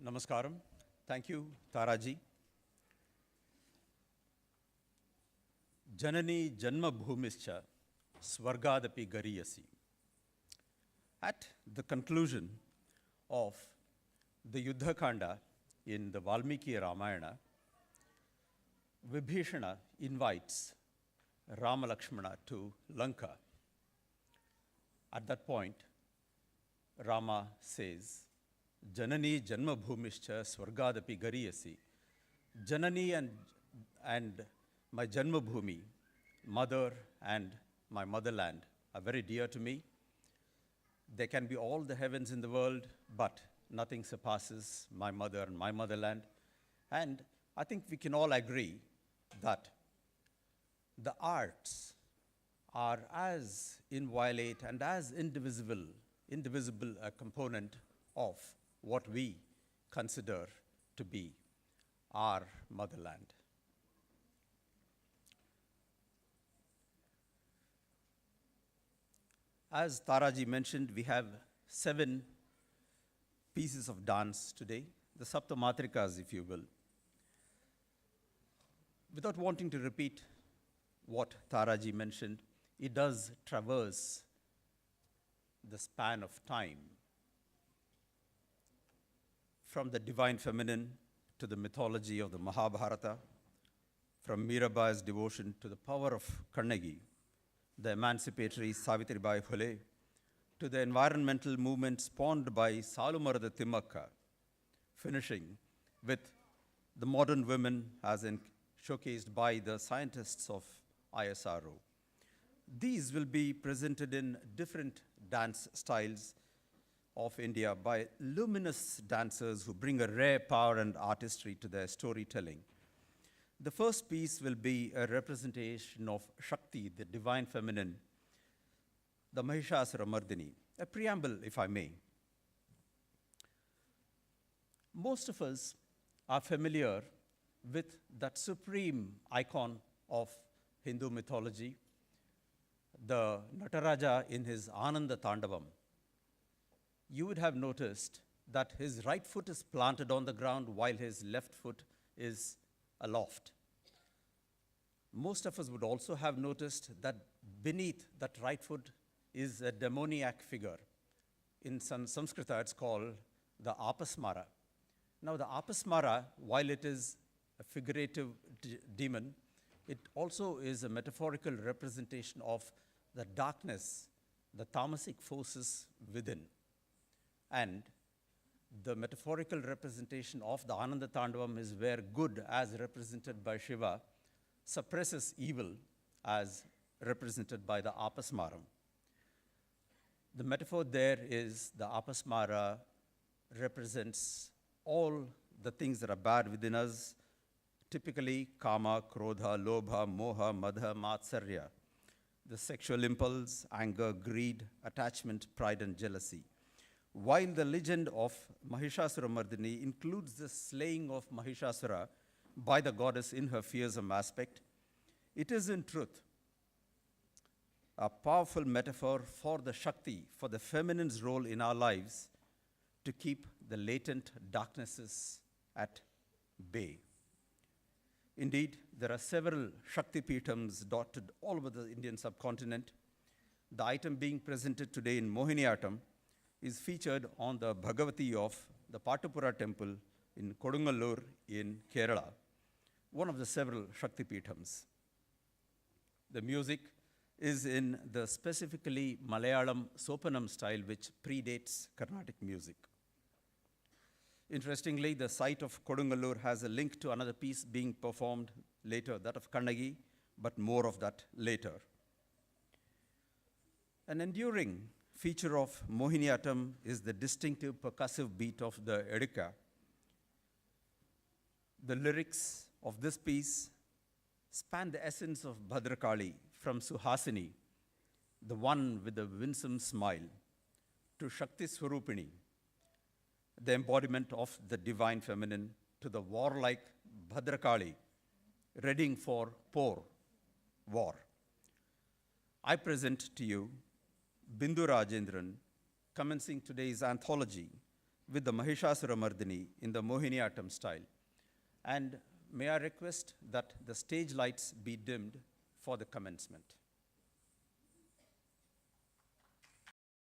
Namaskaram. Thank you, Taraji. Janani Janma Bhumischa Swargadapi Gariyasi. At the conclusion of the Yuddha Kanda in the Valmiki Ramayana, Vibhishana invites Rama Lakshmana to Lanka. At that point, Rama says, Janani Janma Bhumischa Swargadapi Gariyasi. Janani and my Janma Bhumi, mother and my motherland, are very dear to me. There can be all the heavens in the world, but nothing surpasses my mother and my motherland. And I think we can all agree that the arts are as inviolate and as indivisible a component of what we consider to be our motherland. As Taraji mentioned, we have 7 pieces of dance today, the Saptamatrikas, if you will. Without wanting to repeat what Taraji mentioned, it does traverse the span of time, from the divine feminine to the mythology of the Mahabharata, from Mirabai's devotion to the power of Kannagi, the emancipatory Savitribai Phule, to the environmental movement spawned by Salumarada Timmakka, finishing with the modern women as showcased by the scientists of ISRO. These will be presented in different dance styles of India by luminous dancers who bring a rare power and artistry to their storytelling. The first piece will be a representation of Shakti, the divine feminine, the Mahishasura Mardhini. A preamble, if I may. Most of us are familiar with that supreme icon of Hindu mythology, the Nataraja in his Ananda Tandavam. You would have noticed that his right foot is planted on the ground while his left foot is aloft. Most of us would also have noticed that beneath that right foot is a demoniac figure. In Sanskrita, it's called the Apasmara. Now, the Apasmara, while it is a figurative demon, it also is a metaphorical representation of the darkness, the tamasic forces within. And the metaphorical representation of the Ananda Tandavam is where good, as represented by Shiva, suppresses evil, as represented by the Apasmaram. The metaphor there is the Apasmara represents all the things that are bad within us, typically kama, krodha, lobha, moha, madha, matsarya, the sexual impulse, anger, greed, attachment, pride, and jealousy. While the legend of Mahishasura Mardhini includes the slaying of Mahishasura by the goddess in her fearsome aspect, it is in truth a powerful metaphor for the Shakti, for the feminine's role in our lives to keep the latent darknesses at bay. Indeed, there are several Shakti Peethams dotted all over the Indian subcontinent. The item being presented today in Mohiniyattam is featured on the Bhagavati of the Patupura temple in Kodungalur in Kerala, one of the several Shakti Peethams. The music is in the specifically Malayalam Sopanam style, which predates Carnatic music. Interestingly, the site of Kodungalur has a link to another piece being performed later, that of Kannagi, but more of that later. An enduring feature of Mohiniyattam is the distinctive percussive beat of the Edika. The lyrics of this piece span the essence of Bhadrakali, from Suhasini, the one with the winsome smile, to Shakti Swarupini, the embodiment of the divine feminine, to the warlike Bhadrakali, readying for war. I present to you Bindu Rajendran, commencing today's anthology, with the Mahishasura Mardhini in the Mohiniyattam style. And may I request that the stage lights be dimmed for the commencement.